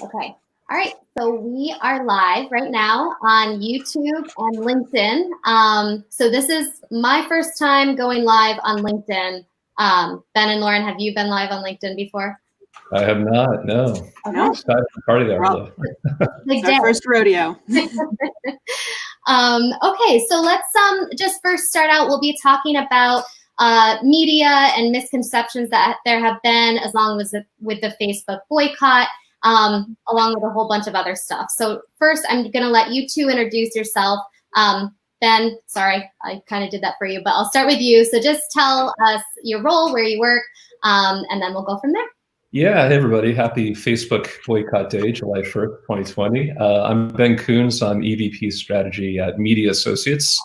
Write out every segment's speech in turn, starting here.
Okay. All right. So we are live right now on YouTube and LinkedIn. So this is my first time going live on LinkedIn. Ben and Lauren, have you been live on LinkedIn before? I have not, no. Okay. It's time for party there. Big Our first rodeo. Okay, so let's just first start out. We'll be talking about media and misconceptions that there have been, as long as with the Facebook boycott, along with a whole bunch of other stuff. So first, I'm going to let you two introduce yourself. Ben, sorry, I kind of did that for you, but I'll start with you. So just tell us your role, where you work, and then we'll go from there. Yeah, hey everybody. Happy Facebook boycott day, July 1st, 2020. I'm Ben Coons. I'm EVP strategy at Media Associates.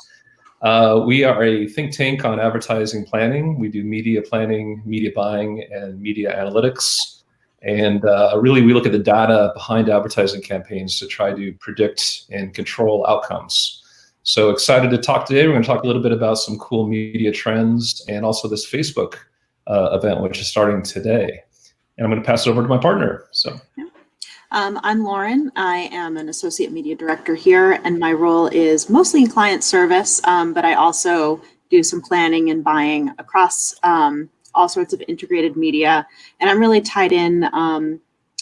We are a think tank on advertising planning. We do media planning, media buying, and media analytics. And really, we look at the data behind advertising campaigns to try to predict and control outcomes. So excited to talk today. We're going to talk a little bit about some cool media trends and also this Facebook event, which is starting today. And I'm going to pass it over to my partner. So, I'm Lauren. I am an associate media director here, and my role is mostly in client service, but I also do some planning and buying across all sorts of integrated media. And I'm really tied in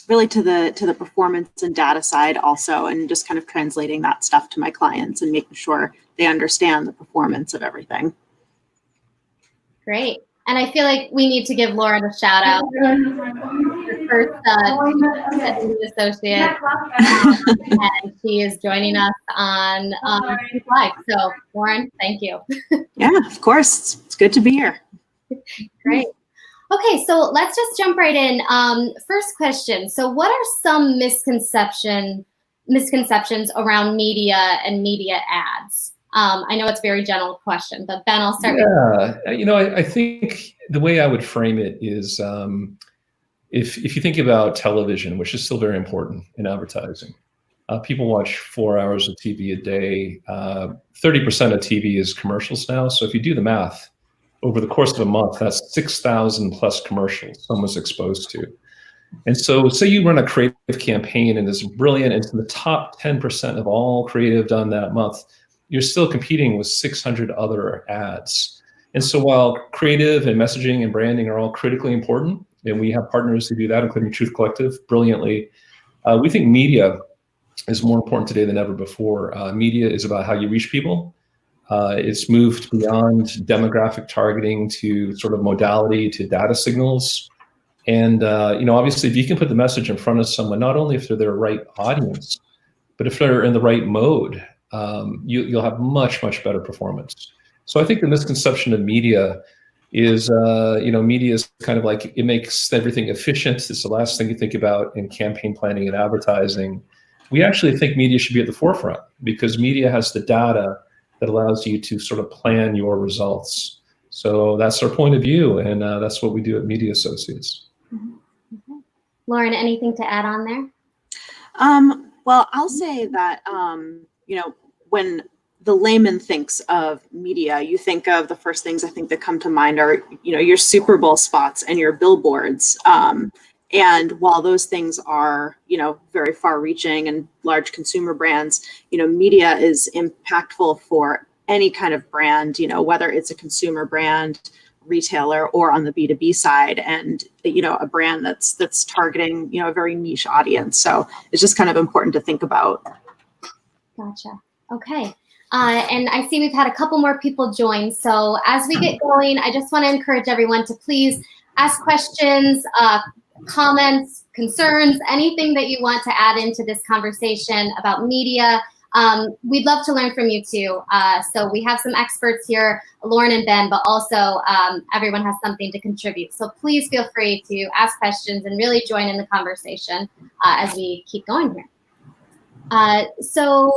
really to the performance and data side also, and just kind of translating that stuff to my clients and making sure they understand the performance of everything. Great. And I feel like we need to give Lauren a shout out. First associate, and she is joining us on live. So Lauren, thank you. Yeah, of course. It's good to be here. Great. Okay, so let's just jump right in. First question. So what are some misconceptions around media and media ads? I know it's a very general question, but Ben, I'll start with you. I think the way I would frame it is if you think about television, which is still very important in advertising, people watch 4 hours of TV a day. 30% of TV is commercials now. So if you do the math, over the course of a month, that's 6,000 plus commercials someone's exposed to. And so say you run a creative campaign and it's brilliant, it's in the top 10% of all creative done that month, you're still competing with 600 other ads. And so while creative and messaging and branding are all critically important, and we have partners who do that, including Truth Collective, brilliantly, we think media is more important today than ever before. Media is about how you reach people. It's moved beyond demographic targeting to sort of modality to data signals. And obviously, if you can put the message in front of someone, not only if they're their right audience, but if they're in the right mode, you'll have much, much better performance. So I think the misconception of media is, media is kind of like, it makes everything efficient. It's the last thing you think about in campaign planning and advertising. We actually think media should be at the forefront because media has the data that allows you to sort of plan your results. So that's our point of view, and that's what we do at Media Associates. Mm-hmm. Lauren, anything to add on there? Well, I'll say that, when the layman thinks of media, you think of the first things I think that come to mind are, your Super Bowl spots and your billboards. And while those things are, very far reaching and large consumer brands, media is impactful for any kind of brand, whether it's a consumer brand, retailer, or on the B2B side, and, a brand that's targeting, a very niche audience. So it's just kind of important to think about. Gotcha. Okay. And I see we've had a couple more people join. So as we get going, I just want to encourage everyone to please ask questions, comments, concerns, anything that you want to add into this conversation about media. We'd love to learn from you too. So we have some experts here, Lauren and Ben, but also everyone has something to contribute. So please feel free to ask questions and really join in the conversation as we keep going here. So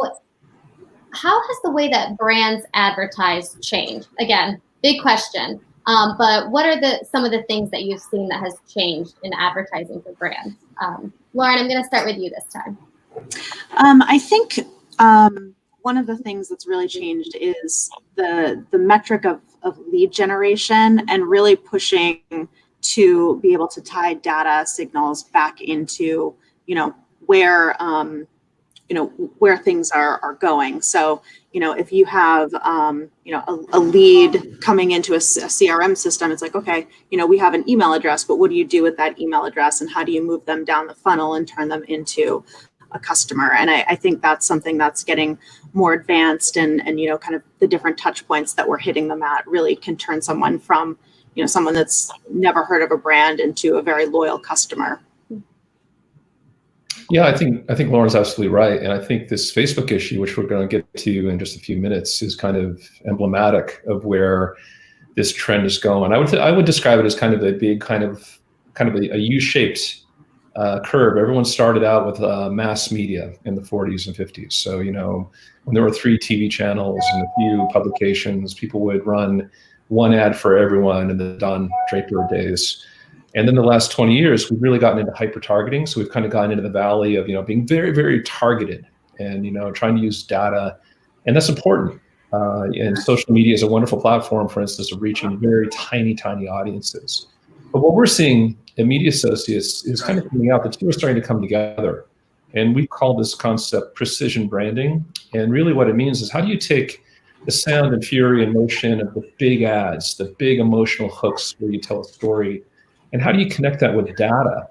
how has the way that brands advertise changed? Again, big question. But what are some of the things that you've seen that has changed in advertising for brands? Lauren, I'm going to start with you this time. I think one of the things that's really changed is the metric of lead generation and really pushing to be able to tie data signals back into, where where things are going. So, if you have, a lead coming into a CRM system, it's like, okay, we have an email address, but what do you do with that email address, and how do you move them down the funnel and turn them into a customer? And I think that's something that's getting more advanced, and kind of the different touch points that we're hitting them at really can turn someone from, someone that's never heard of a brand into a very loyal customer. Yeah, I think Lauren's absolutely right. And I think this Facebook issue, which we're going to get to in just a few minutes, is kind of emblematic of where this trend is going. I would describe it as kind of a big kind of a U-shaped curve. Everyone started out with mass media in the 40s and 50s. So, when there were 3 TV channels and a few publications, people would run one ad for everyone in the Don Draper days. And then the last 20 years, we've really gotten into hyper-targeting. So we've kind of gotten into the valley of, being very, very targeted and, trying to use data. And that's important. And social media is a wonderful platform, for instance, of reaching very tiny, tiny audiences. But what we're seeing at Media Associates is kind of coming out. The two are starting to come together. And we call this concept precision branding. And really what it means is, how do you take the sound and fury and motion of the big ads, the big emotional hooks where you tell a story, and how do you connect that with data?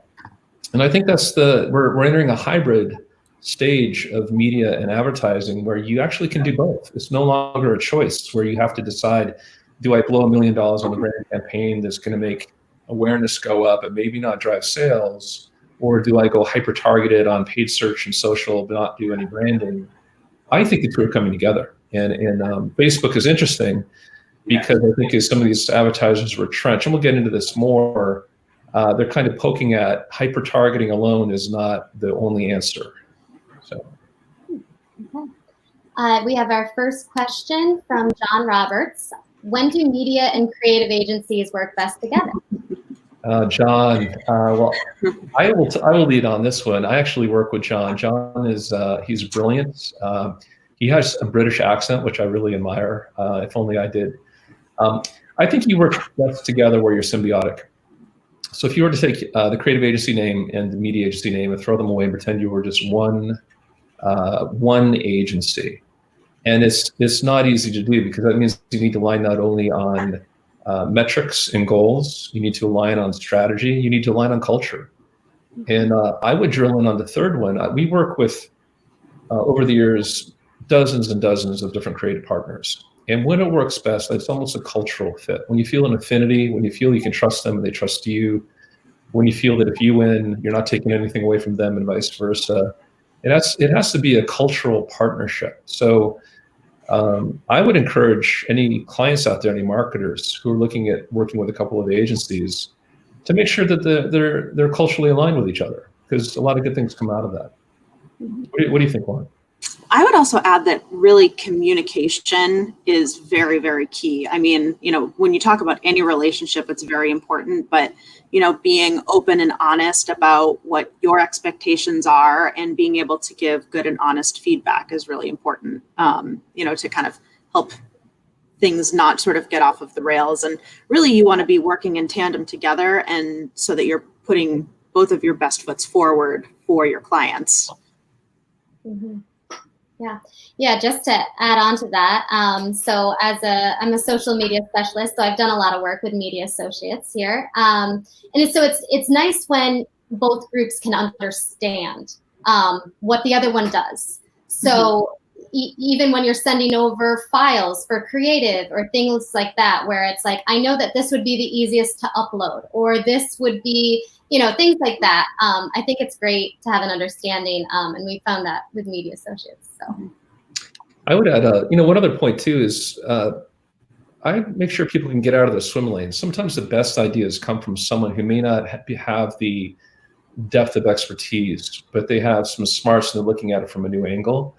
And I think that's we're entering a hybrid stage of media and advertising where you actually can do both. It's no longer a choice where you have to decide, do I blow $1 million on the brand campaign that's going to make awareness go up and maybe not drive sales, or do I go hyper-targeted on paid search and social but not do any branding? I think the two are coming together. And Facebook is interesting, because I think as some of these advertisers retrench, and we'll get into this more, they're kind of poking at hyper-targeting alone is not the only answer. So, okay. We have our first question from John Roberts. When do media and creative agencies work best together? John, well, I will lead on this one. I actually work with John. John is he's brilliant. He has a British accent, which I really admire. If only I did. I think you work best together where you're symbiotic. So if you were to take the creative agency name and the media agency name and throw them away and pretend you were just one agency, and it's not easy to do, because that means you need to align not only on metrics and goals, you need to align on strategy, you need to align on culture. And I would drill in on the third one. We work with, over the years, dozens and dozens of different creative partners. And when it works best, it's almost a cultural fit. When you feel an affinity, when you feel you can trust them and they trust you, when you feel that if you win, you're not taking anything away from them, and vice versa. It has to be a cultural partnership. So I would encourage any clients out there, any marketers who are looking at working with a couple of agencies, to make sure that they're culturally aligned with each other, because a lot of good things come out of that. What do you think, Lauren? I would also add that really communication is very, very key. I mean, when you talk about any relationship, it's very important, but, being open and honest about what your expectations are and being able to give good and honest feedback is really important, to kind of help things not sort of get off of the rails. And really, you want to be working in tandem together, and so that you're putting both of your best foots forward for your clients. Mm-hmm. Yeah. Just to add on to that, so I'm a social media specialist, so I've done a lot of work with Media Associates here, and so it's nice when both groups can understand what the other one does. So even when you're sending over files for creative or things like that, where it's like, I know that this would be the easiest to upload, or this would be, things like that. I think it's great to have an understanding, and we found that with Media Associates. So I would add, one other point too is I make sure people can get out of the swim lane. Sometimes the best ideas come from someone who may not have the depth of expertise, but they have some smarts and they're looking at it from a new angle.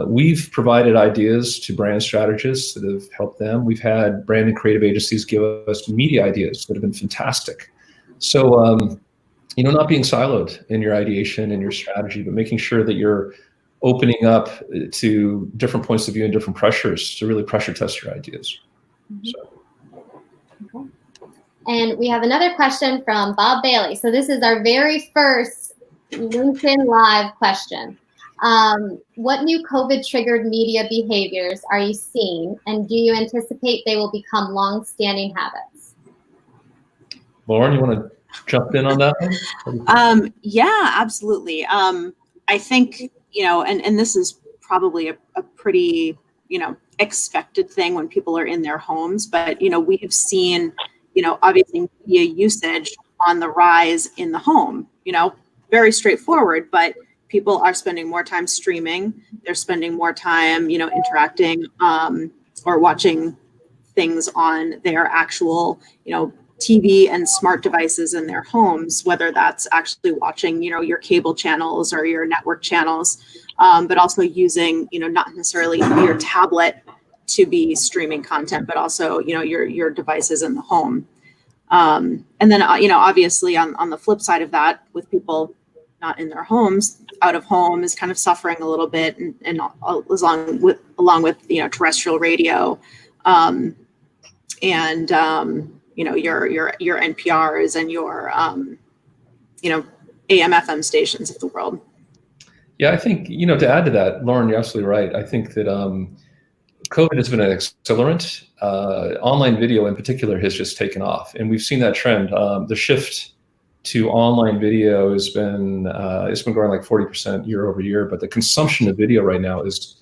We've provided ideas to brand strategists that have helped them. We've had brand and creative agencies give us media ideas that have been fantastic. So, not being siloed in your ideation and your strategy, but making sure that you're opening up to different points of view and different pressures to really pressure test your ideas. So. Okay. And we have another question from Bob Bailey. So this is our very first LinkedIn Live question. What new COVID-triggered media behaviors are you seeing, and do you anticipate they will become long-standing habits? Lauren, you want to jump in on that one? Yeah, absolutely. I think, and this is probably a pretty, expected thing when people are in their homes, but, we have seen, obviously media usage on the rise in the home, very straightforward, but people are spending more time streaming. They're spending more time, interacting or watching things on their actual, TV and smart devices in their homes, whether that's actually watching, your cable channels or your network channels, but also using, not necessarily your tablet to be streaming content, but also, your devices in the home. And then, obviously on the flip side of that, with people not in their homes, out of home is kind of suffering a little bit, and along with terrestrial radio, and your NPRs and your AM FM stations of the world. Yeah, I think, to add to that, Lauren, you're absolutely right. I think that COVID has been an accelerant. Online video in particular has just taken off, and we've seen that trend. The shift to online video has been it's been growing like 40% year over year, but the consumption of video right now is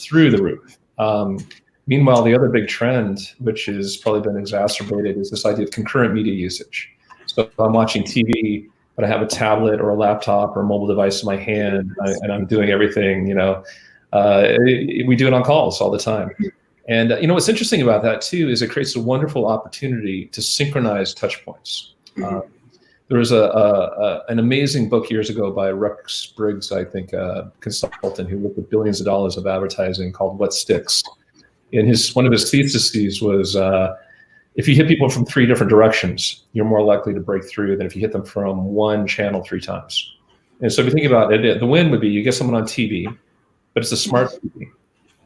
through the roof. Meanwhile, the other big trend, which has probably been exacerbated, is this idea of concurrent media usage. So if I'm watching TV, but I have a tablet or a laptop or a mobile device in my hand, and I'm doing everything, we do it on calls all the time. And what's interesting about that too is it creates a wonderful opportunity to synchronize touch points. There was an amazing book years ago by Rex Briggs, I think, a consultant who looked at billions of dollars of advertising, called What Sticks. And one of his theses was, if you hit people from 3 different directions, you're more likely to break through than if you hit them from one channel 3 times. And so if you think about it, the win would be you get someone on TV, but it's a smart TV.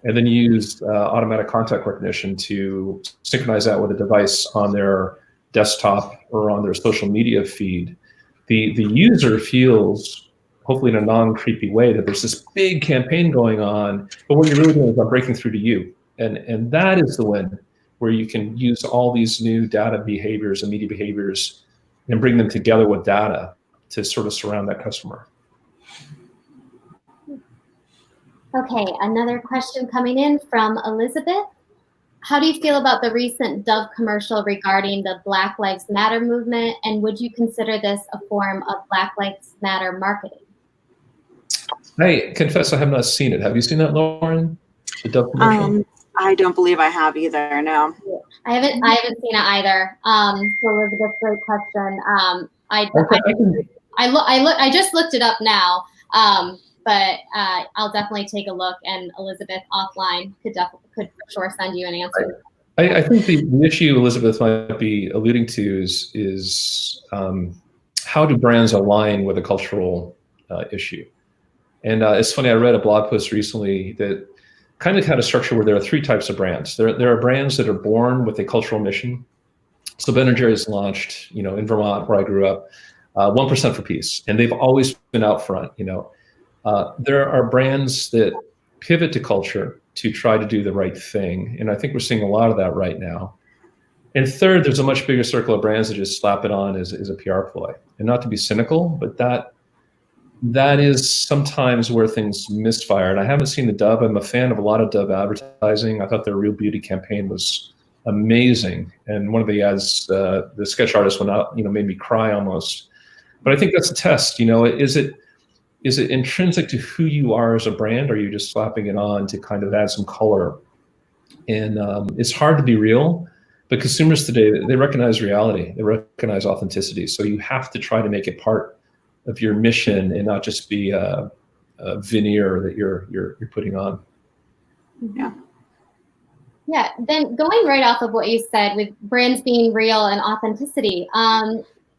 And then you use automatic contact recognition to synchronize that with a device on their desktop or on their social media feed. The user feels, hopefully in a non-creepy way, that there's this big campaign going on, but what you're really doing is about breaking through to you. And that is the win, where you can use all these new data behaviors and media behaviors and bring them together with data to sort of surround that customer. Okay, another question coming in from Elizabeth. How do you feel about the recent Dove commercial regarding the Black Lives Matter movement, and would you consider this a form of Black Lives Matter marketing? I confess I have not seen it. Have you seen that, Lauren? The Dove commercial? I don't believe I have either. No, I haven't seen it either. So Elizabeth, great question. I just looked it up now, but I'll definitely take a look. And Elizabeth offline could for sure send you an answer. I think the issue Elizabeth might be alluding to is how do brands align with a cultural issue? And it's funny, I read a blog post recently that kind of had a structure where there are 3 types of brands. There are brands that are born with a cultural mission. So Ben & Jerry's launched, in Vermont, where I grew up, 1% for Peace, and they've always been out front. There are brands that pivot to culture to try to do the right thing, and I think we're seeing a lot of that right now. And third, there's a much bigger circle of brands that just slap it on as a PR ploy. And not to be cynical, but that is sometimes where things misfire. And I haven't seen the Dove. I'm a fan of a lot of Dove advertising. I thought their Real Beauty campaign was amazing. And one of the ads, the sketch artist went out, made me cry almost. But I think that's a test. Is it intrinsic to who you are as a brand, or are you just slapping it on to kind of add some color? And it's hard to be real, but consumers today, they recognize reality. They recognize authenticity. So you have to try to make it part of your mission and not just be a veneer that you're putting on. Yeah. Yeah. Then going right off of what you said with brands being real and authenticity,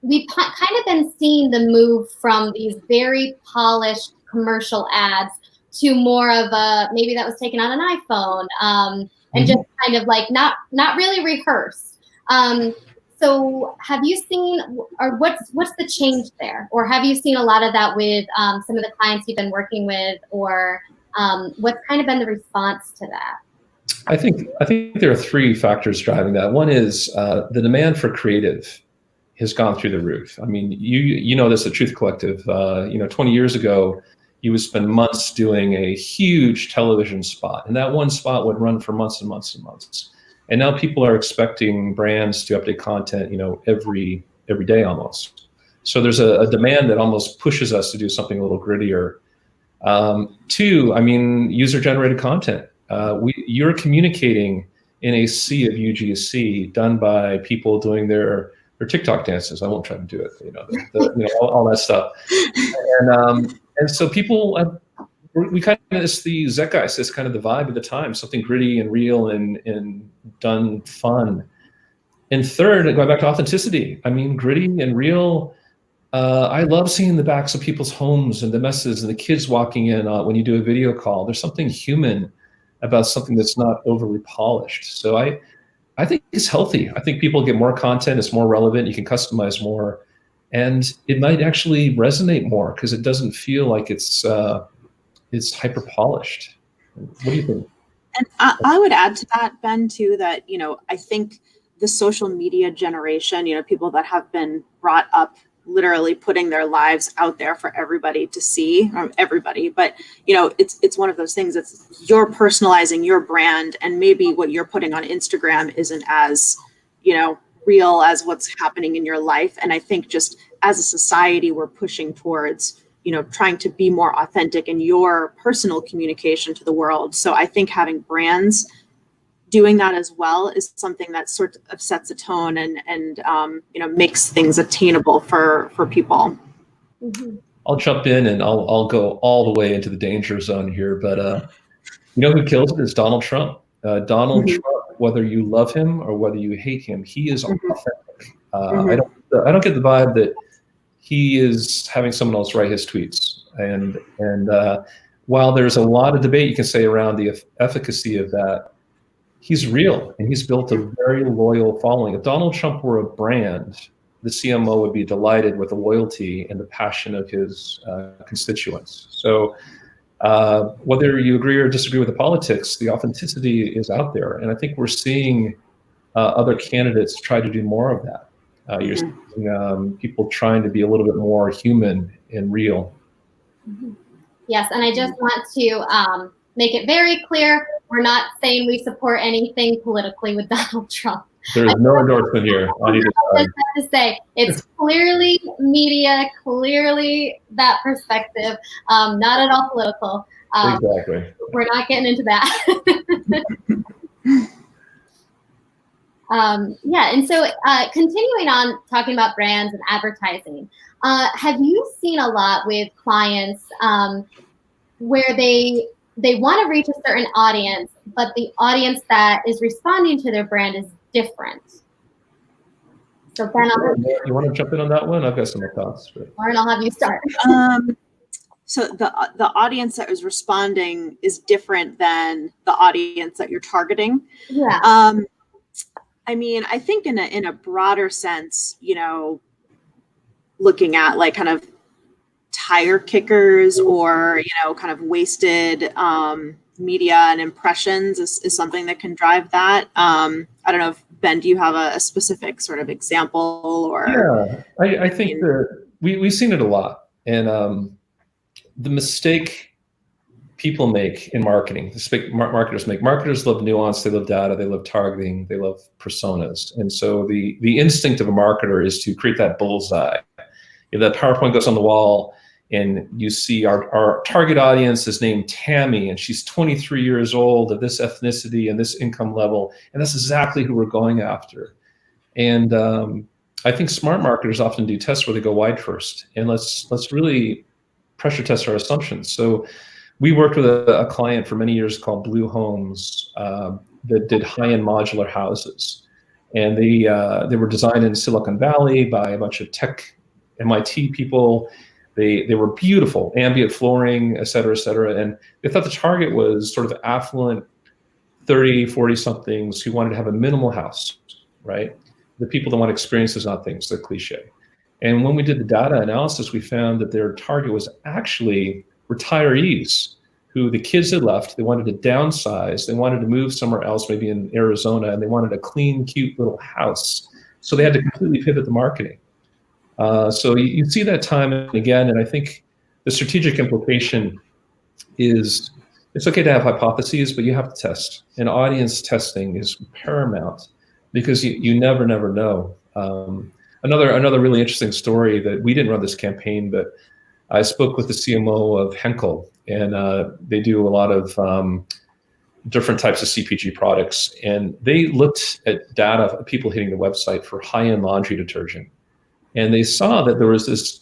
we've kind of been seeing the move from these very polished commercial ads to more of a, maybe that was taken on an iPhone, and just kind of like not really rehearsed. So have you seen, or what's the change there? Or have you seen a lot of that with some of the clients you've been working with, or what's kind of been the response to that? I think there are three factors driving that. One is the demand for creative has gone through the roof. I mean, you know this at Truth Collective. 20 years ago, you would spend months doing a huge television spot, and that one spot would run for months and months and months. And now people are expecting brands to update content, every day almost. So there's a demand that almost pushes us to do something a little grittier. Two, I mean, user-generated content. You're communicating in a sea of UGC done by people doing their TikTok dances. I won't try to do it, all that stuff. And so people, we kind of, it's the Zeitgeist, it's kind of the vibe of the time, something gritty and real and done fun. And third, going back to authenticity, I mean, gritty and real. I love seeing the backs of people's homes and the messes and the kids walking in when you do a video call. There's something human about something that's not overly polished. So I think it's healthy. I think people get more content. It's more relevant. You can customize more. And it might actually resonate more because it doesn't feel like it's hyper polished. What do you think? And I would add to that, Ben, too, that, I think the social media generation, people that have been brought up literally putting their lives out there for everybody to see, everybody, but it's one of those things that's you're personalizing your brand, and maybe what you're putting on Instagram isn't as, real as what's happening in your life. And I think just as a society, we're pushing towards, trying to be more authentic in your personal communication to the world. So I think having brands doing that as well is something that sort of sets a tone and makes things attainable for people. Mm-hmm. I'll jump in and I'll go all the way into the danger zone here, but who kills it is Donald Trump. Donald Mm-hmm. Trump, whether you love him or whether you hate him, he is Mm-hmm. authentic. Mm-hmm. I don't get the vibe that he is having someone else write his tweets. And while there's a lot of debate you can say around the efficacy of that, he's real and he's built a very loyal following. If Donald Trump were a brand, the CMO would be delighted with the loyalty and the passion of his constituents. So whether you agree or disagree with the politics, the authenticity is out there. And I think we're seeing other candidates try to do more of that. You're seeing people trying to be a little bit more human and real. Mm-hmm. Yes, and I just want to make it very clear, we're not saying we support anything politically with Donald Trump. There's no endorsement here on either side. I just have to say, it's clearly media, clearly that perspective, not at all political. Exactly. We're not getting into that. And so continuing on talking about brands and advertising, have you seen a lot with clients where they want to reach a certain audience, but the audience that is responding to their brand is different? So Ben, you want to jump in on that one? I've got some thoughts. Lauren, I'll have you start. So the audience that is responding is different than the audience that you're targeting. Yeah. I mean, I think in a broader sense, looking at like kind of tire kickers or, kind of wasted media and impressions is something that can drive that. I don't know if Ben, do you have a specific sort of example or? Yeah, I think that we've seen it a lot. And the mistake people make in marketing, marketers love nuance, they love data, they love targeting, they love personas. And so the instinct of a marketer is to create that bullseye. If that PowerPoint goes on the wall and you see our target audience is named Tammy and she's 23 years old of this ethnicity and this income level, and that's exactly who we're going after. And I think smart marketers often do tests where they go wide first, and let's really pressure test our assumptions. So we worked with a client for many years called Blue Homes that did high-end modular houses. And they were designed in Silicon Valley by a bunch of tech MIT people. They were beautiful, ambient flooring, et cetera, et cetera. And they thought the target was sort of affluent 30, 40 somethings who wanted to have a minimal house, right? the people that want experiences, not things, they're cliche. And when we did the data analysis, we found that their target was actually retirees who the kids had left. They wanted to downsize. They wanted to move somewhere else, maybe in Arizona, and they wanted a clean, cute little house. So they had to completely pivot the marketing. So you see that time and again, and I think the strategic implication is it's okay to have hypotheses, but you have to test. And audience testing is paramount because you never know. Another really interesting story that we didn't run this campaign, but I spoke with the CMO of Henkel, and they do a lot of different types of CPG products. And they looked at data of people hitting the website for high-end laundry detergent. And they saw that there was this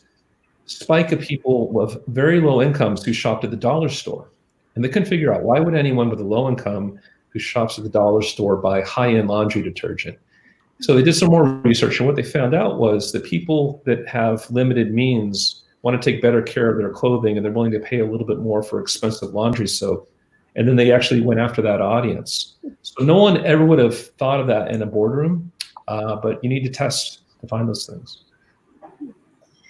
spike of people with very low incomes who shopped at the dollar store. And they couldn't figure out why would anyone with a low income who shops at the dollar store buy high-end laundry detergent. So they did some more research, and what they found out was that people that have limited means want to take better care of their clothing, and they're willing to pay a little bit more for expensive laundry soap. And then they actually went after that audience. So no one ever would have thought of that in a boardroom, but you need to test to find those things.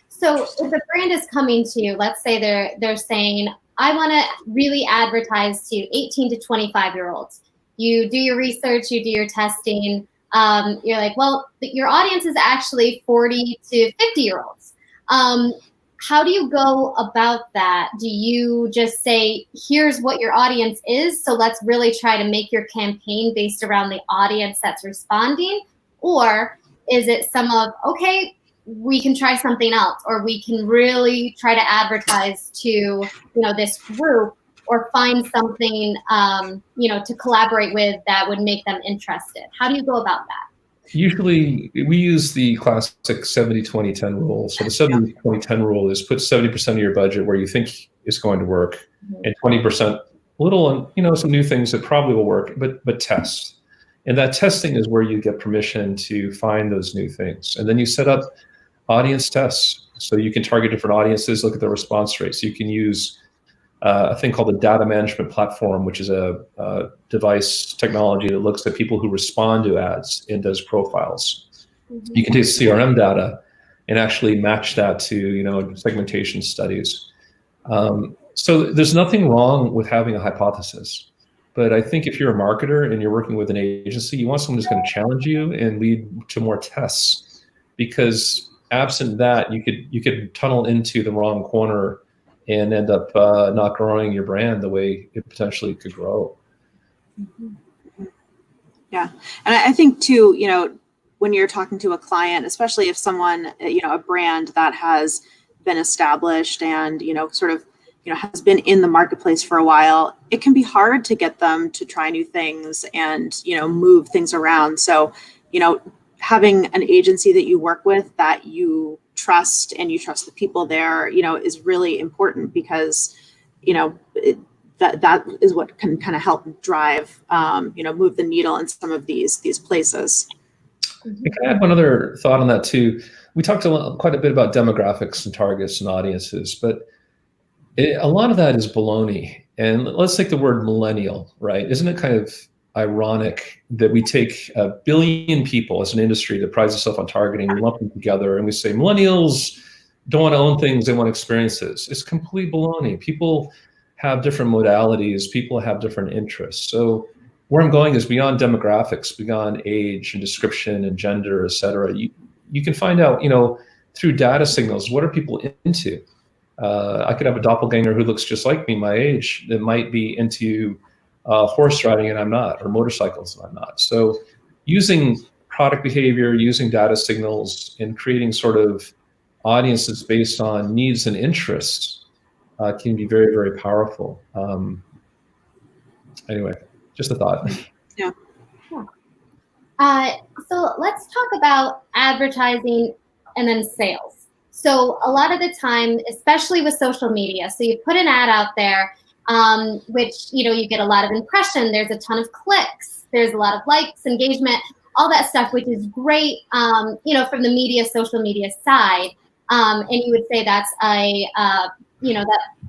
So if a brand is coming to you, let's say they're saying, I want to really advertise to 18 to 25-year-olds. You do your research, you do your testing. You're like, well, your audience is actually 40 to 50-year-olds. How do you go about that? Do you just say, here's what your audience is, so let's really try to make your campaign based around the audience that's responding? Or is it some of, okay, we can try something else, or we can really try to advertise to, this group, or find something, to collaborate with that would make them interested? How do you go about that? Usually we use the classic 70-20-10 rule. So the 70-20-10 rule is put 70% of your budget where you think is going to work, and 20% little on, some new things that probably will work, but test. And that testing is where you get permission to find those new things. And then you set up audience tests. So you can target different audiences, look at the response rates. You can use a thing called the data management platform, which is a device technology that looks at people who respond to ads and does profiles. You can take CRM data and actually match that to segmentation studies. So there's nothing wrong with having a hypothesis, but I think if you're a marketer and you're working with an agency, you want someone who's going to challenge you and lead to more tests, because absent that, you could tunnel into the wrong corner and end up not growing your brand the way it potentially could grow. Yeah. And I think too, when you're talking to a client, especially if someone, a brand that has been established and, has been in the marketplace for a while, it can be hard to get them to try new things and, move things around. So, having an agency that you work with that you trust and you trust the people there, is really important, because, that is what can kind of help drive, move the needle in some of these places. Can I add one other thought on that too? We talked quite a bit about demographics and targets and audiences, but a lot of that is baloney. And let's take the word millennial, right? Isn't it kind of ironic that we take 1 billion people as an industry that prides itself on targeting, we lump them together, and we say millennials don't want to own things, they want experiences? It's complete baloney. People have different modalities, people have different interests. So where I'm going is beyond demographics, beyond age and description and gender, et cetera. You can find out, through data signals, what are people into? I could have a doppelganger who looks just like me, my age, that might be into horse riding and I'm not, or motorcycles and I'm not. So using product behavior, using data signals, and creating sort of audiences based on needs and interests can be very, very powerful. Anyway, just a thought. Yeah. So let's talk about advertising and then sales. So a lot of the time, especially with social media, so you put an ad out there, which, you get a lot of impression, there's a ton of clicks, there's a lot of likes, engagement, all that stuff, which is great, from the social media side. And you would say that's that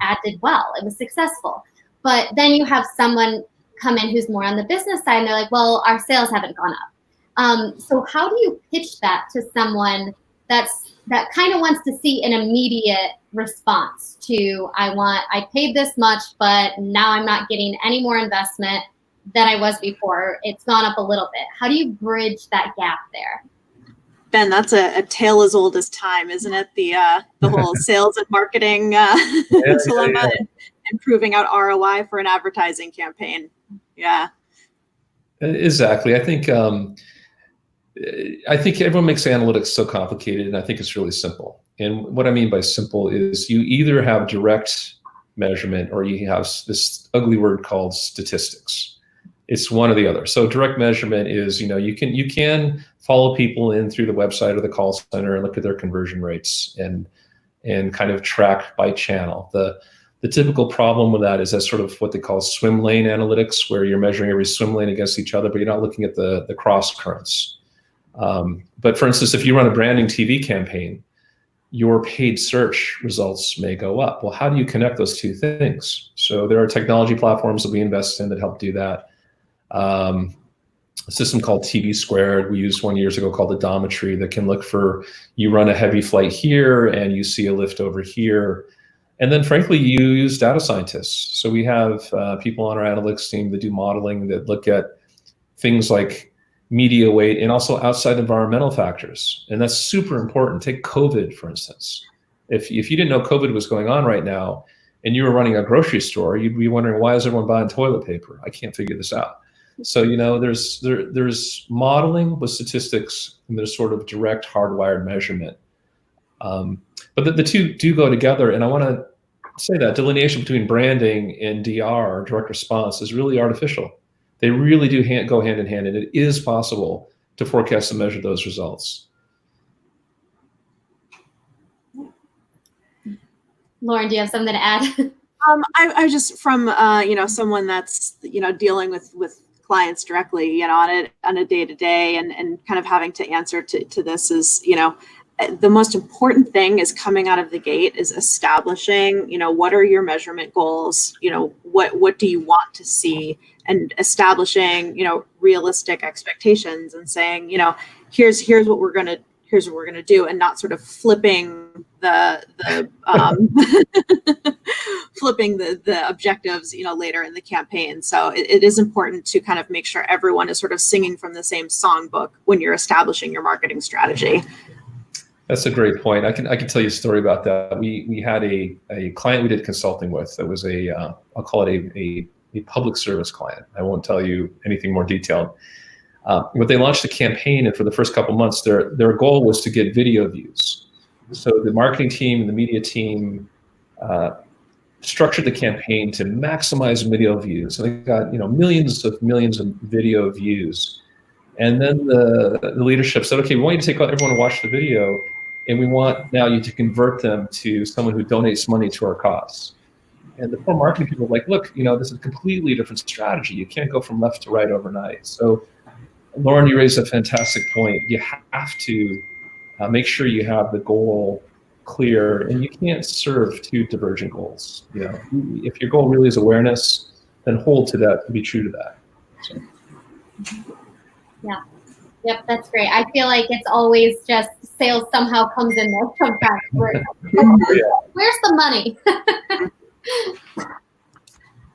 ad did well, it was successful. But then you have someone come in who's more on the business side, and they're like, well, our sales haven't gone up. So how do you pitch that to someone that kind of wants to see an immediate response to, I paid this much, but now I'm not getting any more investment than I was before. It's gone up a little bit. How do you bridge that gap there? Ben, that's a tale as old as time, isn't it? The whole sales and marketing dilemma, and proving out ROI for an advertising campaign. Yeah. Exactly. I think everyone makes analytics so complicated, and I think it's really simple. And what I mean by simple is you either have direct measurement or you have this ugly word called statistics. It's one or the other. So direct measurement is, you can follow people in through the website or the call center and look at their conversion rates and kind of track by channel. The typical problem with that is that's sort of what they call swim lane analytics, where you're measuring every swim lane against each other, but you're not looking at the cross currents. But for instance, if you run a branding TV campaign, your paid search results may go up. Well, how do you connect those two things? So there are technology platforms that we invest in that help do that. A system called TV Squared we used 1 year ago called Odometry that can look for, you run a heavy flight here and you see a lift over here. And then frankly, you use data scientists. So we have people on our analytics team that do modeling that look at things like media weight and also outside environmental factors. And that's super important. Take COVID, for instance. If you didn't know COVID was going on right now and you were running a grocery store, you'd be wondering, why is everyone buying toilet paper? I can't figure this out. So, there's modeling with statistics and there's sort of direct hardwired measurement. But the two do go together. And I want to say that delineation between branding and DR, direct response, is really artificial. They really do go hand in hand, and it is possible to forecast and measure those results. Lauren, do you have something to add? I just, from someone that's dealing with clients directly, on a day-to-day and kind of having to answer to this is, the most important thing is coming out of the gate is establishing, what are your measurement goals? What do you want to see? And establishing, realistic expectations and saying, here's what we're going to do, and not sort of flipping the flipping the objectives, later in the campaign. So it is important to kind of make sure everyone is sort of singing from the same songbook when you're establishing your marketing strategy. That's a great point. I can tell you a story about that. We had a client we did consulting with that was I'll call it a public service client. I won't tell you anything more detailed. But they launched a campaign, and for the first couple months, their goal was to get video views. So the marketing team and the media team structured the campaign to maximize video views. So they got millions of video views. And then the leadership said, okay, we want you to take everyone to watch the video, and we want now you to convert them to someone who donates money to our cause. And the poor marketing people were like, look, this is a completely different strategy. You can't go from left to right overnight. So Lauren, you raised a fantastic point. You have to make sure you have the goal clear, and you can't serve two divergent goals. If your goal really is awareness, then hold to that and be true to that. So. Yeah. Yep, that's great. I feel like it's always just sales somehow comes in there sometimes. Where's the money?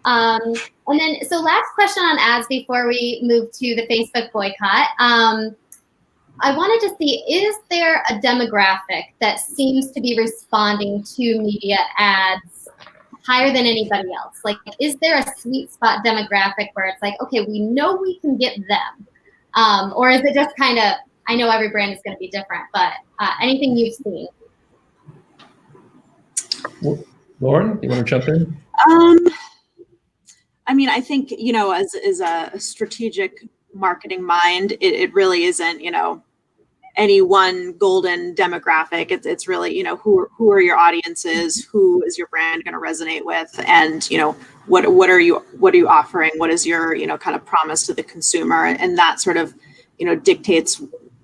And then, so last question on ads before we move to the Facebook boycott. I wanted to see, is there a demographic that seems to be responding to media ads higher than anybody else? Like, is there a sweet spot demographic where it's like, okay, we know we can get them? Or is it just kind of, I know every brand is going to be different, but anything you've seen? Well, Lauren, you want to jump in? I think, as a strategic marketing mind, it really isn't, any one golden demographic. It's really, who are your audiences? Who is your brand going to resonate with? And, what are you offering? What is your, kind of promise to the consumer? And that sort of, dictates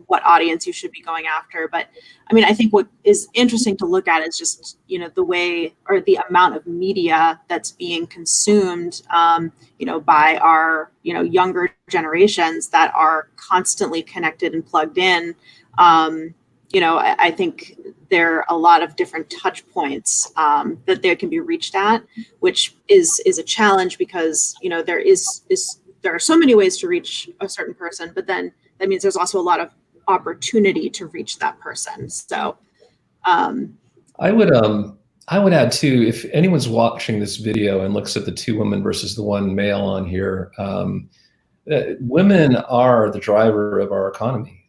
what audience you should be going after. But I mean, I think what is interesting to look at is just, you know, the way or the amount of media that's being consumed, you know, by our, you know, younger generations that are constantly connected and plugged in. You know, I think there are a lot of different touch points that they can be reached at, which is a challenge because, you know, there are so many ways to reach a certain person, but then that means there's also a lot of opportunity to reach that person. So I would add too, if anyone's watching this video and looks at the two women versus the one male on here, women are the driver of our economy.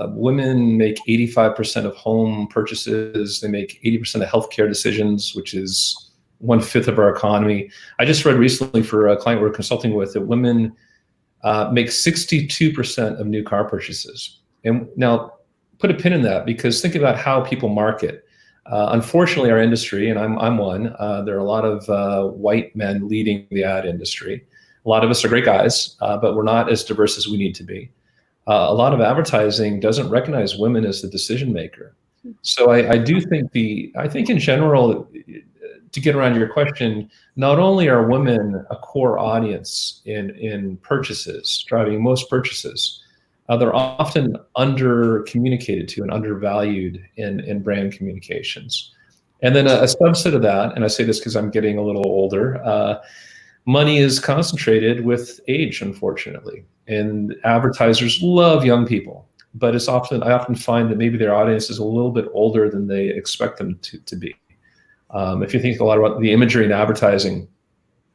Women make 85% of home purchases. They make 80% of healthcare decisions, which is 1/5 of our economy. I just read recently for a client we're consulting with that women make 62% of new car purchases. And now put a pin in that, because think about how people market. Unfortunately, our industry, and I'm one, there are a lot of white men leading the ad industry. A lot of us are great guys, but we're not as diverse as we need to be. A lot of advertising doesn't recognize women as the decision maker. So I do think I think in general, to get around your question, not only are women a core audience in purchases, driving most purchases, they're often under communicated to and undervalued in brand communications. And then a subset of that, and I say this because I'm getting a little older, money is concentrated with age, unfortunately. And advertisers love young people, but I often find that maybe their audience is a little bit older than they expect them to be. If you think a lot about the imagery in advertising,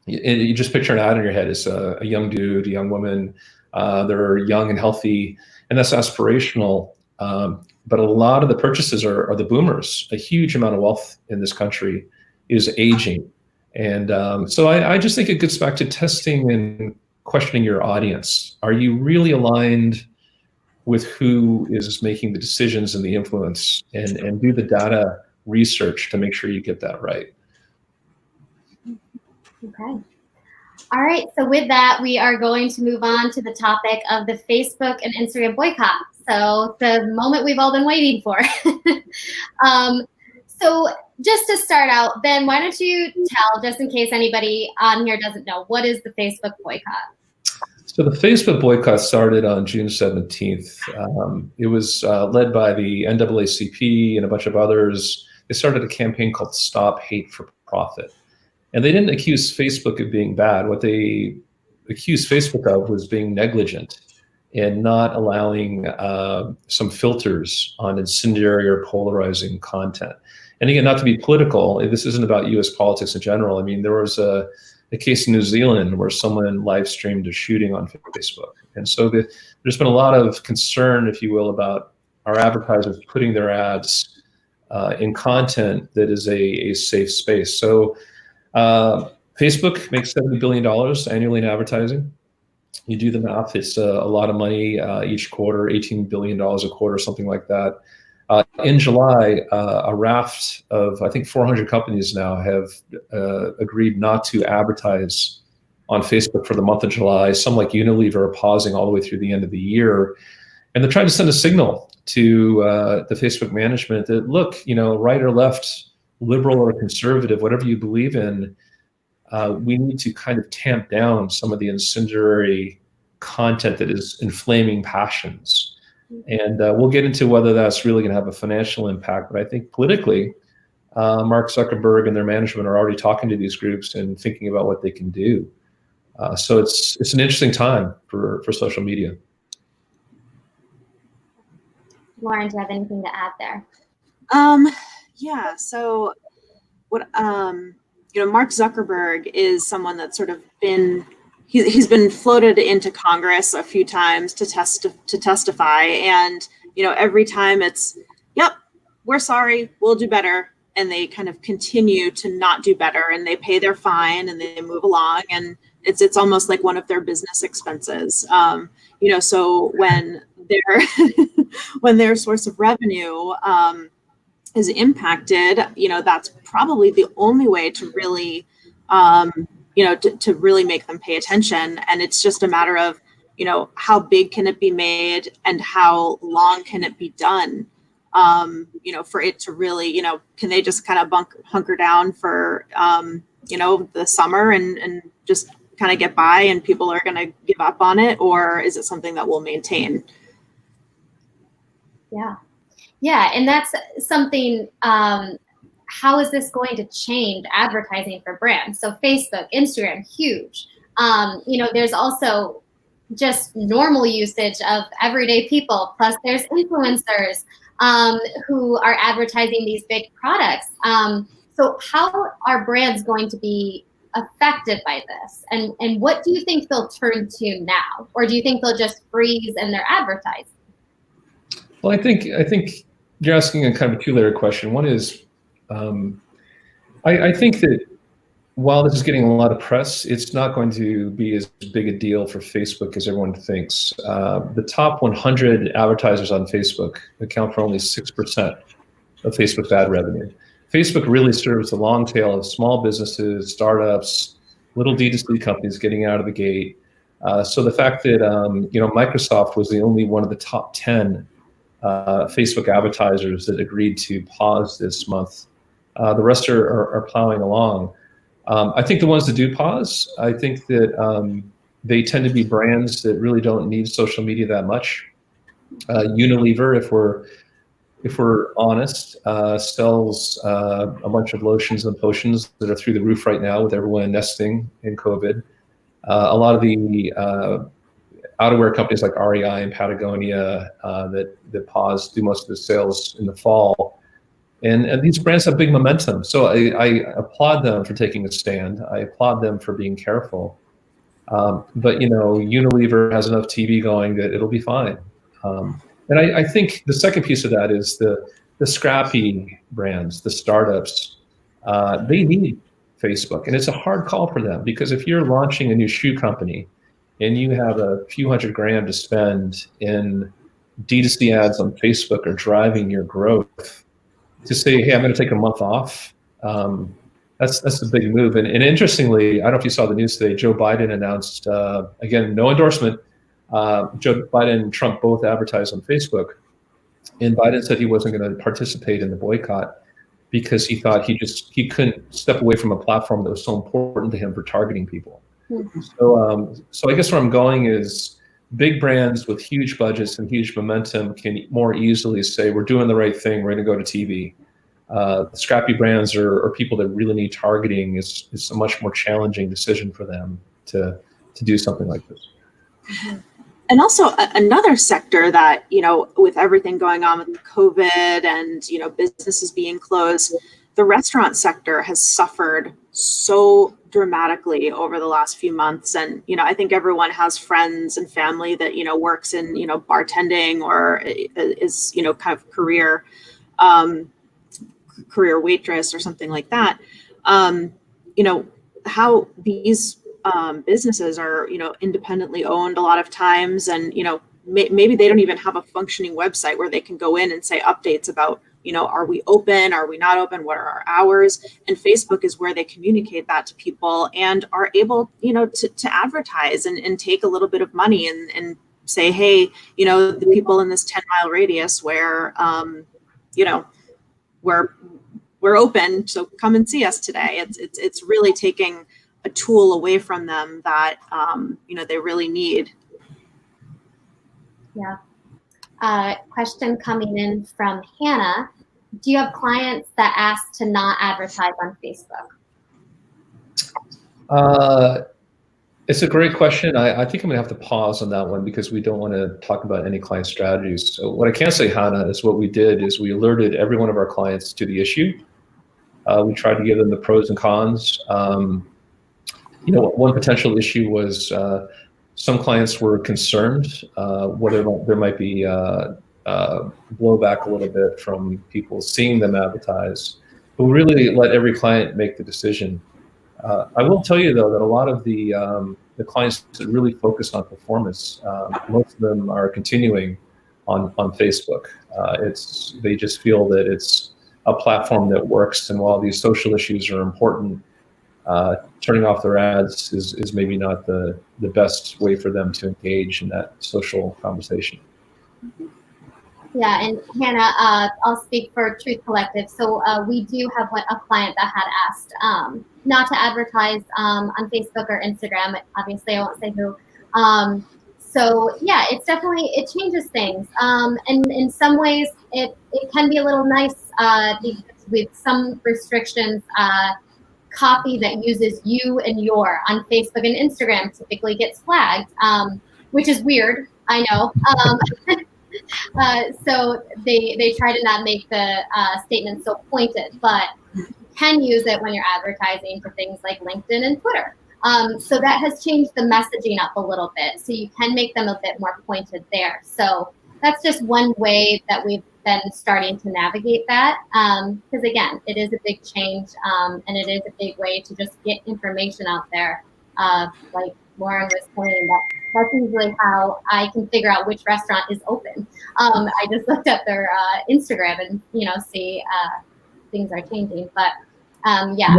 you just picture an ad in your head as a young dude, a young woman, they're young and healthy, and that's aspirational. But a lot of the purchases are the boomers. A huge amount of wealth in this country is aging. And so I just think it gets back to testing and questioning your audience. Are you really aligned with who is making the decisions and the influence, and do the data research to make sure you get that right? Okay. All right. So with that, we are going to move on to the topic of the Facebook and Instagram boycott. So the moment we've all been waiting for. So just to start out, Ben, why don't you tell, just in case anybody on here doesn't know, what is the Facebook boycott? So the Facebook boycott started on June 17th. It was led by the NAACP and a bunch of others. They started a campaign called Stop Hate for Profit. And they didn't accuse Facebook of being bad. What they accused Facebook of was being negligent and not allowing some filters on incendiary or polarizing content. And again, not to be political, this isn't about US politics in general. I mean, there was a case in New Zealand where someone live streamed a shooting on Facebook. And so there's been a lot of concern, if you will, about our advertisers putting their ads in content that is a safe space. So Facebook makes $70 billion annually in advertising. You do the math, it's a lot of money each quarter, $18 billion a quarter, something like that. In July, a raft of, I think, 400 companies now have agreed not to advertise on Facebook for the month of July. Some, like Unilever, are pausing all the way through the end of the year. And they're trying to send a signal to the Facebook management that, look, you know, right or left, liberal or conservative, whatever you believe in, we need to kind of tamp down some of the incendiary content that is inflaming passions. And we'll get into whether that's really going to have a financial impact. But I think politically, Mark Zuckerberg and their management are already talking to these groups and thinking about what they can do. So it's an interesting time for social media. Lauren, do you have anything to add there? Yeah. So what you know, Mark Zuckerberg is someone that's sort of been he's been floated into Congress a few times to testify, and you know, every time it's, yep, we're sorry, we'll do better, and they kind of continue to not do better, and they pay their fine and they move along, and it's almost like one of their business expenses. You know, so when their source of revenue is impacted, you know, that's probably the only way to really, you know, to really make them pay attention. And it's just a matter of how big can it be made and how long can it be done? For it to really, can they just kind of hunker down for, the summer and just kind of get by and people are going to give up on it? Or is it something that will maintain? Yeah. Yeah. And that's something, how is this going to change advertising for brands? So Facebook, Instagram, huge. There's also just normal usage of everyday people. Plus there's influencers who are advertising these big products. So how are brands going to be affected by this? And what do you think they'll turn to now? Or do you think they'll just freeze in their advertising? Well, I think you're asking a kind of a two-layer question. One is, I think that while this is getting a lot of press, it's not going to be as big a deal for Facebook as everyone thinks. The top 100 advertisers on Facebook account for only 6% of Facebook's ad revenue. Facebook really serves the long tail of small businesses, startups, little D2C companies getting out of the gate. So the fact that Microsoft was the only one of the top 10 Facebook advertisers that agreed to pause this month, the rest are plowing along. I think the ones that do pause, I think that they tend to be brands that really don't need social media that much. Unilever, if we're honest, sells a bunch of lotions and potions that are through the roof right now with everyone nesting in COVID. A lot of the outerwear companies like REI and Patagonia that pause do most of the sales in the fall. And these brands have big momentum. So I applaud them for taking a stand. I applaud them for being careful. But Unilever has enough TV going that it'll be fine. And I think the second piece of that is the scrappy brands, the startups. They need Facebook, and it's a hard call for them, because if you're launching a new shoe company and you have a few $100,000 to spend in D2C ads on Facebook or driving your growth, to say, hey, I'm going to take a month off, that's a big move. And interestingly, I don't know if you saw the news today, Joe Biden announced, again, no endorsement, Joe Biden and Trump both advertised on Facebook. And Biden said he wasn't going to participate in the boycott because he thought he couldn't step away from a platform that was so important to him for targeting people. Mm-hmm. So I guess where I'm going is, big brands with huge budgets and huge momentum can more easily say, we're doing the right thing, we're going to go to TV. Scrappy brands or people that really need targeting is a much more challenging decision for them to do something like this. And also another sector that, with everything going on with COVID and, businesses being closed, the restaurant sector has suffered so dramatically over the last few months. And, I think everyone has friends and family that, works in, bartending or is, kind of career waitress or something like that. How these businesses are, independently owned a lot of times. And, maybe they don't even have a functioning website where they can go in and say updates about, are we open? Are we not open? What are our hours? And Facebook is where they communicate that to people and are able, to advertise and take a little bit of money and say, hey, the people in this 10-mile radius where, we're open, so come and see us today. It's really taking a tool away from them that, they really need. Yeah. Question coming in from Hannah. Do you have clients that ask to not advertise on Facebook? It's a great question. I think I'm going to have to pause on that one because we don't want to talk about any client strategies. So what I can say, Hannah, is what we did is we alerted every one of our clients to the issue. We tried to give them the pros and cons. One potential issue was some clients were concerned whether there might be blowback a little bit from people seeing them advertise. But we really let every client make the decision. I will tell you, though, that a lot of the clients that really focus on performance, most of them are continuing on Facebook. They just feel that it's a platform that works, and while these social issues are important, turning off their ads is maybe not the best way for them to engage in that social conversation. Yeah, and Hannah, I'll speak for Truth Collective. So we do have a client that had asked not to advertise on Facebook or Instagram. Obviously, I won't say who. So yeah, it's definitely, it changes things. And in some ways, it can be a little nice because with some restrictions, copy that uses you and your on Facebook and Instagram typically gets flagged, which is weird, I know. So they try to not make the statement so pointed, but you can use it when you're advertising for things like LinkedIn and Twitter. So that has changed the messaging up a little bit. So you can make them a bit more pointed there. So that's just one way that we've been starting to navigate that. Because again, it is a big change, and it is a big way to just get information out there. Like Lauren was saying, that's usually how I can figure out which restaurant is open. I just looked at their Instagram and see things are changing. But yeah.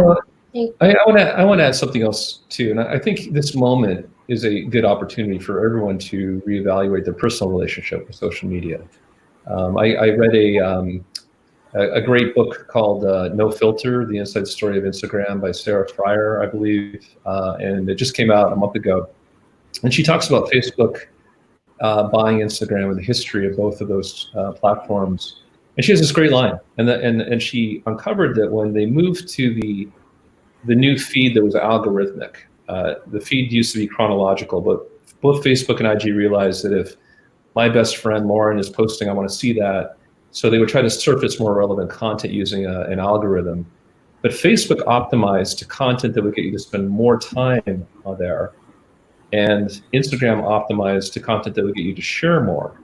I want to add something else too, and I think this moment is a good opportunity for everyone to reevaluate their personal relationship with social media. I read a great book called No Filter: The Inside Story of Instagram by Sarah Fryer, I believe, and it just came out a month ago. And she talks about Facebook buying Instagram and the history of both of those platforms. And she has this great line, and she uncovered that when they moved to the new feed that was algorithmic, the feed used to be chronological, but both Facebook and IG realized that if my best friend Lauren is posting, I want to see that. So they would try to surface more relevant content using an algorithm. But Facebook optimized to content that would get you to spend more time there. And Instagram optimized to content that would get you to share more.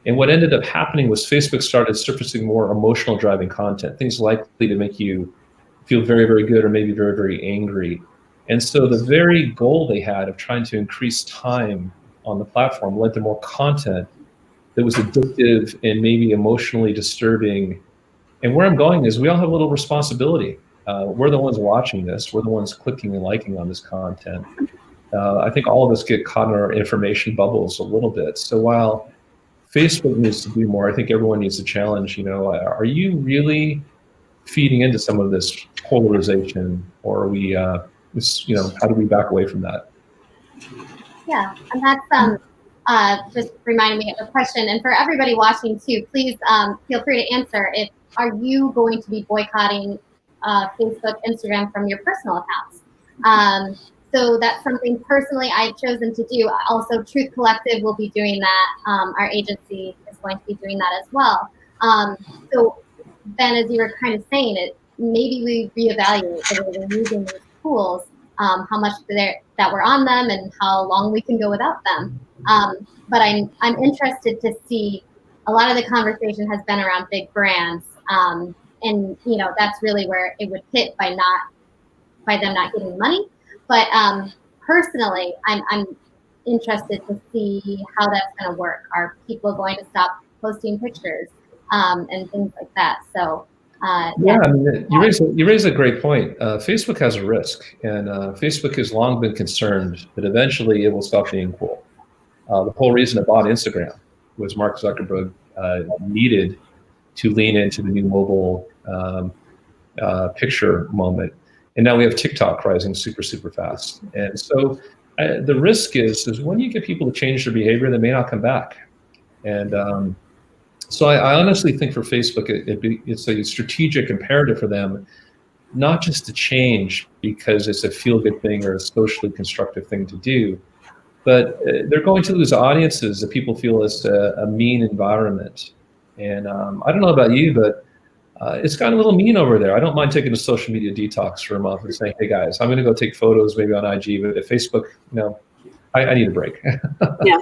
And what ended up happening was Facebook started surfacing more emotional driving content, things likely to make you feel very, very good or maybe very, very angry. And so the very goal they had of trying to increase time on the platform led to more content that was addictive and maybe emotionally disturbing. And where I'm going is we all have a little responsibility. We're the ones watching this. We're the ones clicking and liking on this content. I think all of us get caught in our information bubbles a little bit. So while Facebook needs to do more, I think everyone needs to challenge, are you really feeding into some of this polarization, or are we, how do we back away from that? Yeah, and that's just reminding me of a question. And for everybody watching too, please feel free to answer. Are you going to be boycotting Facebook, Instagram from your personal accounts? So that's something personally I've chosen to do. Also, Truth Collective will be doing that. Our agency is going to be doing that as well. So Ben, as you were kind of saying it, maybe we reevaluate the way we're using these tools, how much that we're on them and how long we can go without them. But I'm interested to see, a lot of the conversation has been around big brands, and that's really where it would hit by them not getting money. But personally, I'm interested to see how that's going to work. Are people going to stop posting pictures and things like that? So yeah, I mean, you raise a great point. Facebook has a risk, and Facebook has long been concerned that eventually it will stop being cool. The whole reason it bought Instagram was Mark Zuckerberg needed to lean into the new mobile picture moment. And now we have TikTok rising super, super fast. And so the risk is when you get people to change their behavior, they may not come back. And so I honestly think for Facebook, it's a strategic imperative for them, not just to change because it's a feel-good thing or a socially constructive thing to do, but they're going to lose audiences that people feel is a mean environment. And I don't know about you, but it's gotten a little mean over there. I don't mind taking a social media detox for a month and saying, hey guys, I'm going to go take photos maybe on IG, but at Facebook, I need a break. Yeah.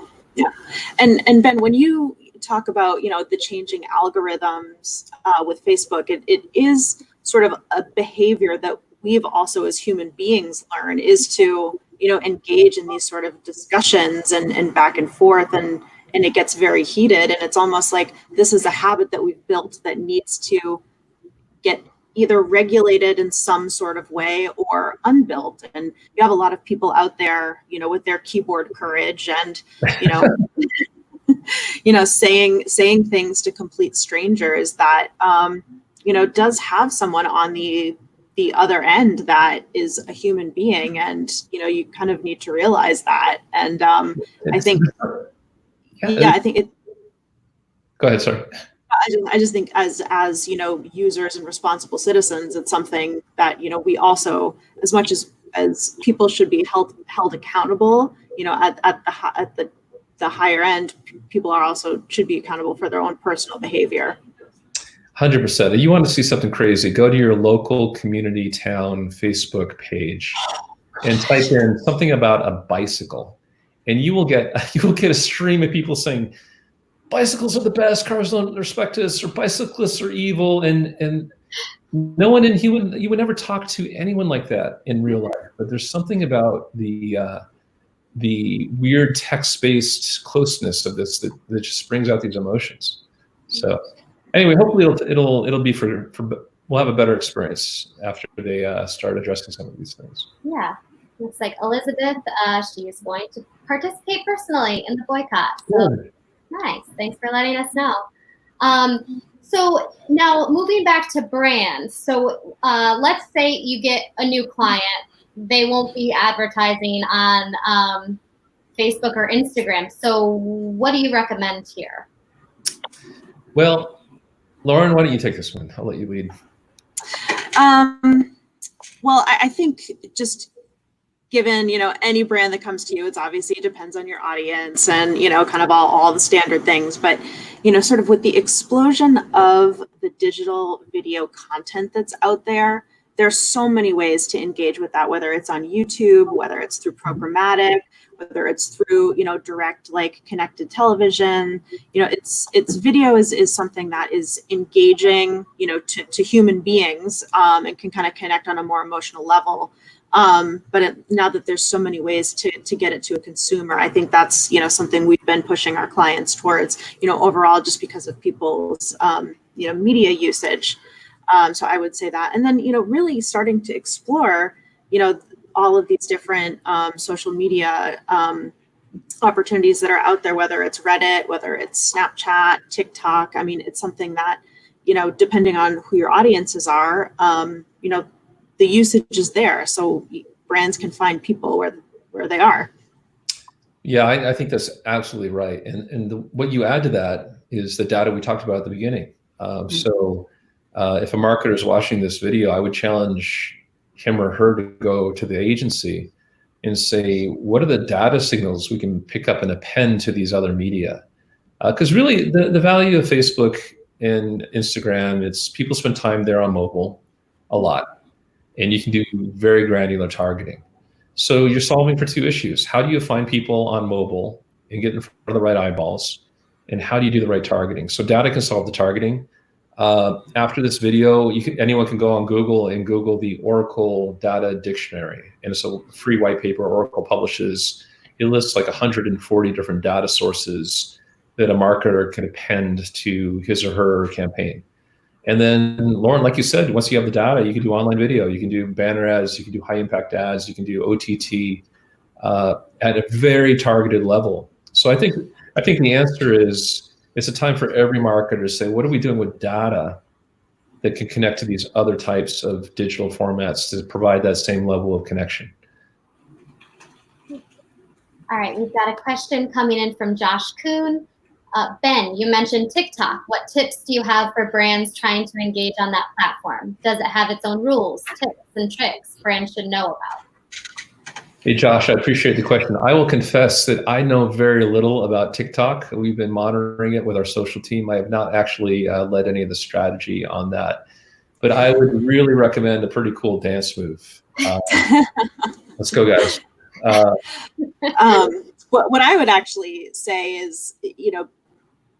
And Ben, when you talk about, the changing algorithms with Facebook, it is sort of a behavior that we've also as human beings learn, is to, engage in these sort of discussions and back and forth, and it gets very heated. And it's almost like this is a habit that we've built that needs to get either regulated in some sort of way or unbuilt. And you have a lot of people out there, with their keyboard courage and, saying things to complete strangers that, does have someone on the other end that is a human being. And, you kind of need to realize that. And I think, I think it. Go ahead, sorry. I just think as users and responsible citizens, it's something that, we also, as much as people should be held accountable, at the higher end, people should be accountable for their own personal behavior. 100%. You want to see something crazy, go to your local community town Facebook page and type in something about a bicycle, and you will get a stream of people saying, bicycles are the best, cars don't respect us, or bicyclists are evil, and no one you would never talk to anyone like that in real life. But there's something about the weird text-based closeness of this that just brings out these emotions. So anyway, hopefully it'll be for we'll have a better experience after they start addressing some of these things. Yeah, looks like Elizabeth, she is going to participate personally in the boycott. So. Good. Nice. Thanks for letting us know. So now moving back to brands. So let's say you get a new client. They won't be advertising on Facebook or Instagram. So what do you recommend here? Well, Lauren, why don't you take this one? I'll let you lead. Well, I think just given, any brand that comes to you, it's obviously, it depends on your audience and, kind of all the standard things. But, sort of with the explosion of the digital video content that's out there, there's so many ways to engage with that, whether it's on YouTube, whether it's through programmatic, whether it's through, direct, like connected television. It's video is something that is engaging, to human beings, and can kind of connect on a more emotional level. But now that there's so many ways to get it to a consumer, I think that's, something we've been pushing our clients towards, overall, just because of people's, media usage. So I would say that. And then, really starting to explore, all of these different social media opportunities that are out there, whether it's Reddit, whether it's Snapchat, TikTok. I mean, it's something that, depending on who your audiences are, the usage is there, so brands can find people where they are. Yeah, I think that's absolutely right. And what you add to that is the data we talked about at the beginning. So if a marketer is watching this video, I would challenge him or her to go to the agency and say, what are the data signals we can pick up and append to these other media? Because really the value of Facebook and Instagram, it's people spend time there on mobile a lot. And you can do very granular targeting. So you're solving for two issues. How do you find people on mobile and get in front of the right eyeballs? And how do you do the right targeting? So data can solve the targeting. After this video, anyone can go on Google and Google the Oracle Data Dictionary. And it's a free white paper Oracle publishes. It lists like 140 different data sources that a marketer can append to his or her campaign. And then, Lauren, like you said, once you have the data, you can do online video, you can do banner ads, you can do high impact ads, you can do OTT at a very targeted level. So I think the answer is it's a time for every marketer to say, what are we doing with data that can connect to these other types of digital formats to provide that same level of connection? All right, we've got a question coming in from Josh Kuhn. Ben, you mentioned TikTok. What tips do you have for brands trying to engage on that platform? Does it have its own rules, tips, and tricks brands should know about? Hey, Josh, I appreciate the question. I will confess that I know very little about TikTok. We've been monitoring it with our social team. I have not actually led any of the strategy on that, but I would really recommend a pretty cool dance move. Let's go, guys. What I would actually say is,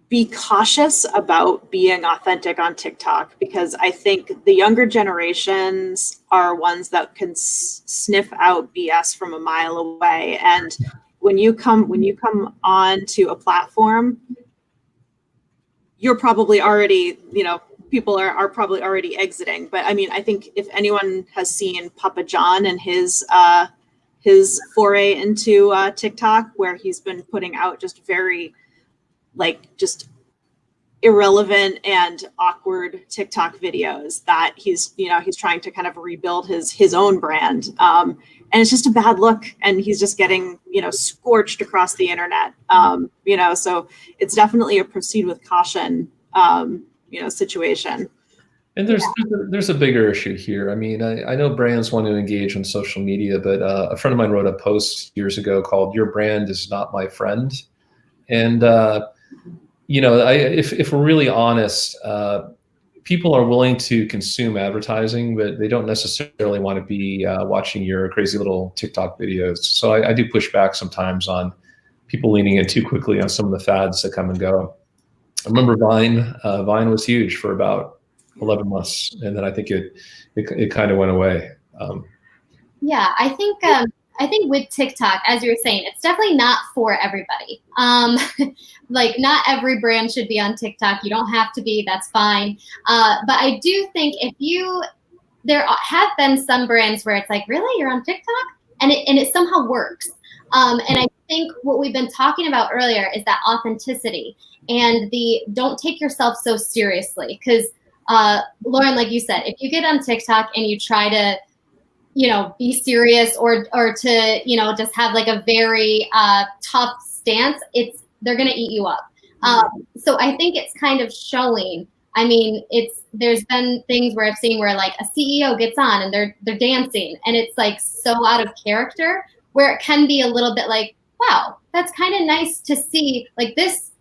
be cautious about being authentic on TikTok, because I think the younger generations are ones that can sniff out BS from a mile away. And when you come on to a platform, you're probably already, people are probably already exiting. But I mean, I think if anyone has seen Papa John and his foray into TikTok, where he's been putting out just very just irrelevant and awkward TikTok videos that he's trying to kind of rebuild his own brand. And it's just a bad look, and he's just getting, scorched across the internet. So it's definitely a proceed with caution, situation. And there's a bigger issue here. I mean, I know brands want to engage on social media, but a friend of mine wrote a post years ago called "Your Brand Is Not My Friend," and if we're really honest, people are willing to consume advertising, but they don't necessarily want to be watching your crazy little TikTok videos. So I do push back sometimes on people leaning in too quickly on some of the fads that come and go. I remember Vine. Vine was huge for about 11 months, and then I think it kind of went away. Yeah, I think with TikTok, as you were saying, it's definitely not for everybody. Not every brand should be on TikTok. You don't have to be, that's fine. But I do think there have been some brands where it's like, really, you're on TikTok? And it somehow works. And I think what we've been talking about earlier is that authenticity and don't take yourself so seriously. Because Lauren, like you said, if you get on TikTok and you try to be serious or to, just have like a very tough stance, they're going to eat you up. So I think it's kind of showing. I mean, there's been things where I've seen where like a CEO gets on and they're dancing, and it's like so out of character, where it can be a little bit like, wow, that's kind of nice to see, like, this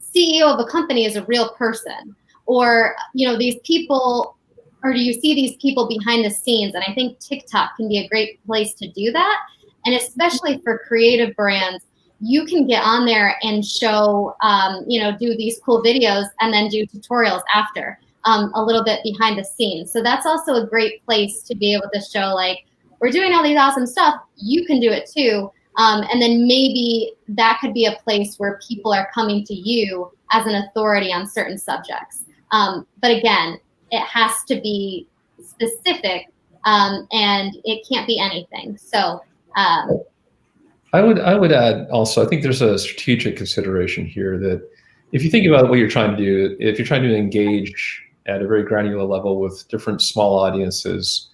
CEO of a company is a real person, or these people. Or do you see these people behind the scenes? And I think TikTok can be a great place to do that. And especially for creative brands, you can get on there and show, do these cool videos and then do tutorials after, a little bit behind the scenes. So that's also a great place to be able to show, like, we're doing all these awesome stuff. You can do it too. And then maybe that could be a place where people are coming to you as an authority on certain subjects. But again, it has to be specific, and it can't be anything. So I would add also, I think there's a strategic consideration here that if you think about what you're trying to do, if you're trying to engage at a very granular level with different small audiences,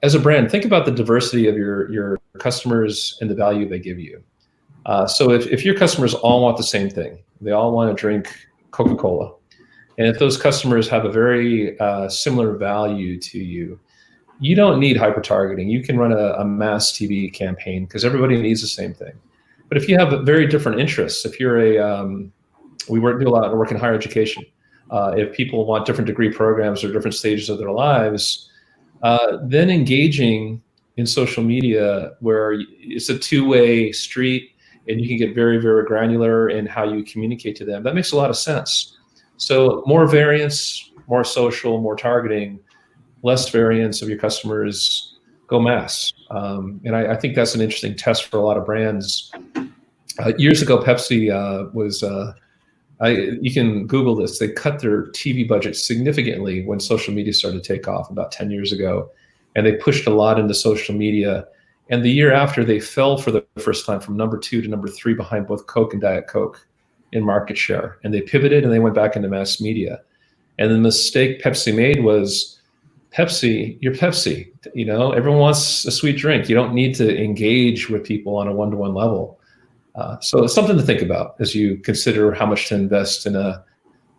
as a brand, think about the diversity of your customers and the value they give you. So if your customers all want the same thing, they all want to drink Coca-Cola, and if those customers have a very similar value to you, you don't need hyper-targeting. You can run a mass TV campaign because everybody needs the same thing. But if you have very different interests, if you're we do a lot of work in higher education. If people want different degree programs or different stages of their lives, then engaging in social media where it's a two-way street and you can get very, very granular in how you communicate to them, that makes a lot of sense. So more variance, more social, more targeting, less variance of your customers, go mass. And I think that's an interesting test for a lot of brands. Years ago, Pepsi you can Google this, they cut their TV budget significantly when social media started to take off about 10 years ago. And they pushed a lot into social media. And the year after, they fell for the first time from number 2 to number 3 behind both Coke and Diet Coke in market share. And they pivoted and they went back into mass media. And the mistake Pepsi made was, Pepsi, you're Pepsi. Everyone wants a sweet drink. You don't need to engage with people on a one-to-one level. So it's something to think about as you consider how much to invest in a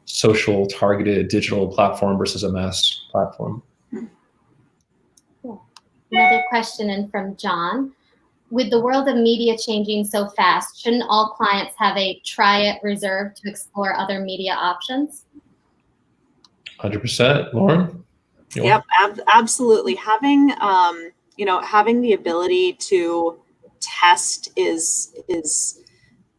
social, targeted digital platform versus a mass platform. Cool. Another question in from John. With the world of media changing so fast, shouldn't all clients have a try it reserve to explore other media options? 100%. Lauren? Yep, absolutely. Having the ability to test is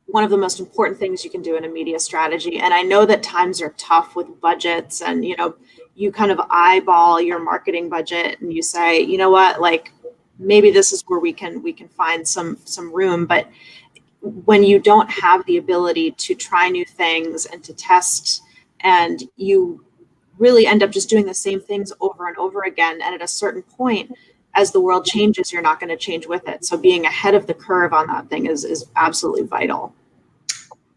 one of the most important things you can do in a media strategy. And I know that times are tough with budgets, and you kind of eyeball your marketing budget and you say, you know what, like, maybe this is where we can find some room. But when you don't have the ability to try new things and to test, and you really end up just doing the same things over and over again. And at a certain point, as the world changes, you're not going to change with it. So being ahead of the curve on that thing is absolutely vital.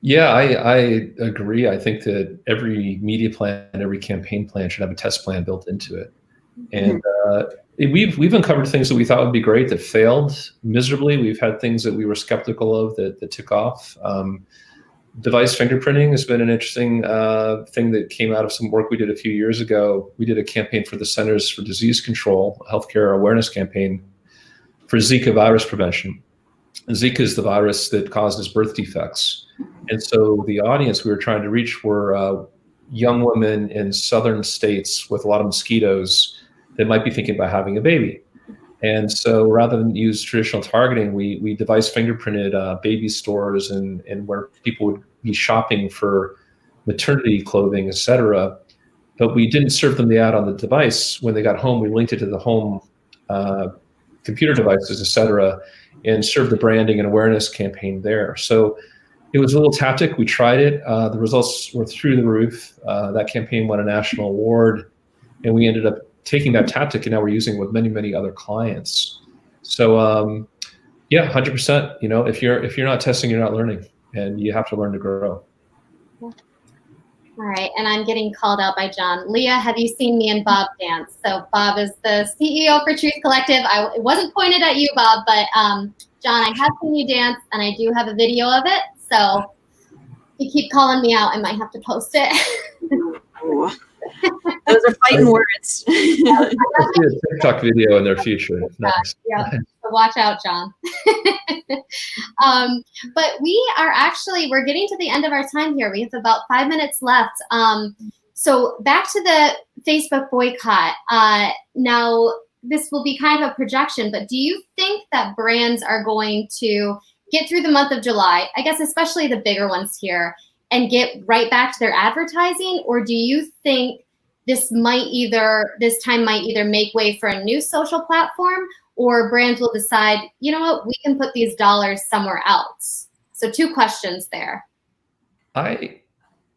Yeah, I agree. I think that every media plan, every campaign plan should have a test plan built into it. And we've uncovered things that we thought would be great that failed miserably. We've had things that we were skeptical of that took off. Device fingerprinting has been an interesting thing that came out of some work we did a few years ago. We did a campaign for the Centers for Disease Control, a healthcare awareness campaign for Zika virus prevention. And Zika is the virus that causes birth defects. And so the audience we were trying to reach were young women in southern states with a lot of mosquitoes that might be thinking about having a baby. And so rather than use traditional targeting, we device fingerprinted baby stores and where people would be shopping for maternity clothing, et cetera. But we didn't serve them the ad on the device. When they got home, we linked it to the home computer devices, et cetera, and served the branding and awareness campaign there. So it was a little tactic. We tried it. The results were through the roof. That campaign won a national award, and we ended up taking that tactic, and now we're using it with many, many other clients. So yeah, 100%. You know, if you're not testing, you're not learning, and you have to learn to grow. All right, and I'm getting called out by John. Leah, have you seen me and Bob dance? So Bob is the CEO for Truth Collective. It wasn't pointed at you, Bob, but John, I have seen you dance, and I do have a video of it. So if you keep calling me out, I might have to post it. Those are fighting words. I'll see a TikTok video in their future. Nice. Yeah, so watch out, John. But we're getting to the end of our time here. We have about 5 minutes left. So back to the Facebook boycott. Now, this will be kind of a projection, but do you think that brands are going to get through the month of July, I guess especially the bigger ones here, and get right back to their advertising? Or do you think this time might either make way for a new social platform, or brands will decide, you know what, we can put these dollars somewhere else? So 2 questions there.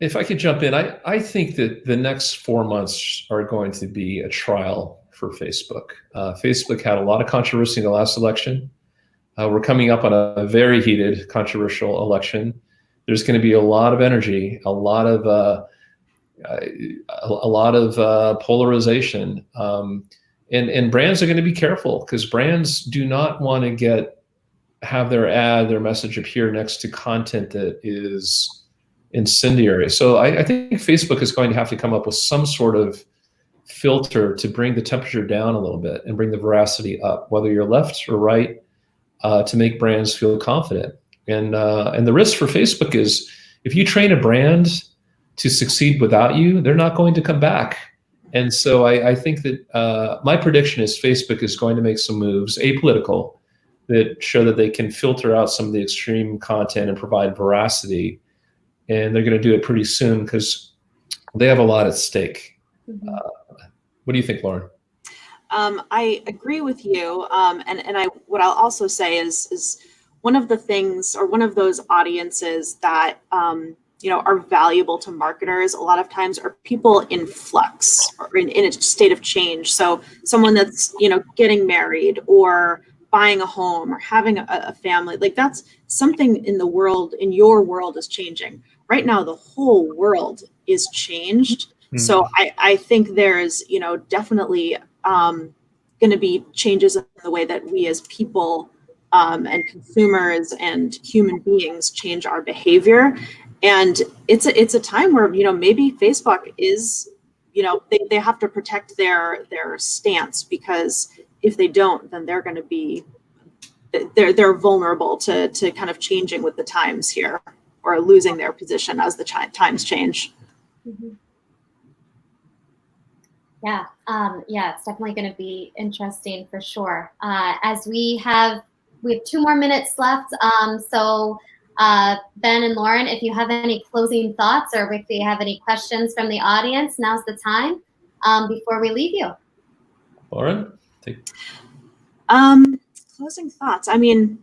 If I could jump in, I think that the next 4 months are going to be a trial for Facebook. Facebook had a lot of controversy in the last election. We're coming up on a very heated, controversial election. There's going to be a lot of energy, a lot of polarization, and brands are going to be careful, because brands do not want to have their message appear next to content that is incendiary. So I think Facebook is going to have to come up with some sort of filter to bring the temperature down a little bit and bring the veracity up, whether you're left or right, to make brands feel confident. And the risk for Facebook is, if you train a brand to succeed without you, they're not going to come back. And so I think that my prediction is Facebook is going to make some moves, apolitical, that show that they can filter out some of the extreme content and provide veracity. And they're going to do it pretty soon, because they have a lot at stake. Mm-hmm. What do you think, Lauren? I agree with you. What I'll also say is one of the things, or one of those audiences that are valuable to marketers a lot of times are people in flux, or in a state of change. So someone that's getting married, or buying a home, or having a family, like that's something in the world, in your world, is changing right now. The whole world is changed. Mm-hmm. So I think there's definitely going to be changes in the way that we as people and consumers and human beings change our behavior. And it's a time where, maybe Facebook is, they have to protect their stance, because if they don't, then they're going to be, they're vulnerable to kind of changing with the times here, or losing their position as the times change. Mm-hmm. Yeah, it's definitely going to be interesting for sure. As we have 2 more minutes left. So Ben and Lauren, if you have any closing thoughts, or if you have any questions from the audience, now's the time before we leave you. Lauren? Closing thoughts. I mean,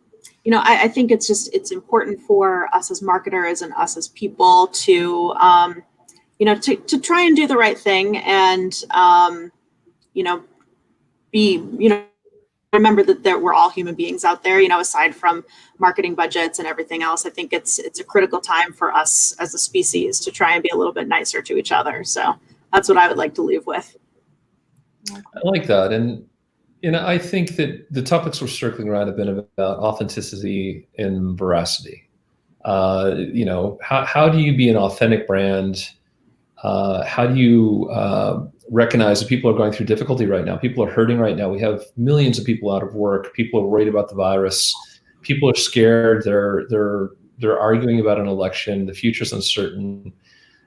I think it's important for us as marketers and us as people to, to try and do the right thing and, be, remember that we're all human beings out there, aside from marketing budgets and everything else. I think it's a critical time for us as a species to try and be a little bit nicer to each other. So that's what I would like to leave with. I like that. And, I think that the topics we're circling around have been about authenticity and veracity. How do you be an authentic brand? How do you recognize that people are going through difficulty right now? People are hurting right now. We have millions of people out of work. People are worried about the virus. People are scared. They're arguing about an election. The future's uncertain.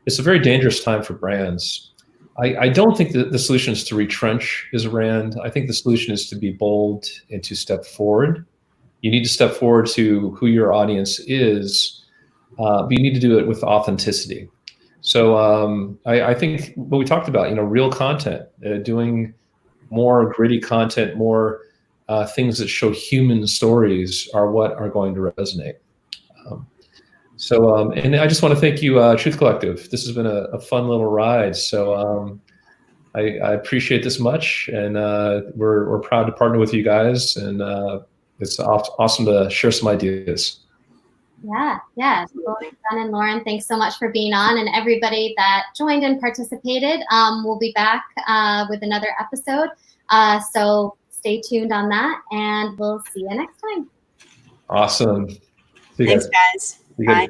It's a very dangerous time for brands. I don't think that the solution is to retrench as a brand. I think the solution is to be bold and to step forward. You need to step forward to who your audience is, but you need to do it with authenticity. So I think what we talked about, real content, doing more gritty content, more things that show human stories are what are going to resonate. And I just want to thank you, Truth Collective. This has been a fun little ride. So I appreciate this much, and we're proud to partner with you guys, and it's awesome to share some ideas. Yeah. Well, John and Lauren, thanks so much for being on, and everybody that joined and participated. We'll be back with another episode. So stay tuned on that, and we'll see you next time. Awesome. Thanks, guys. Bye.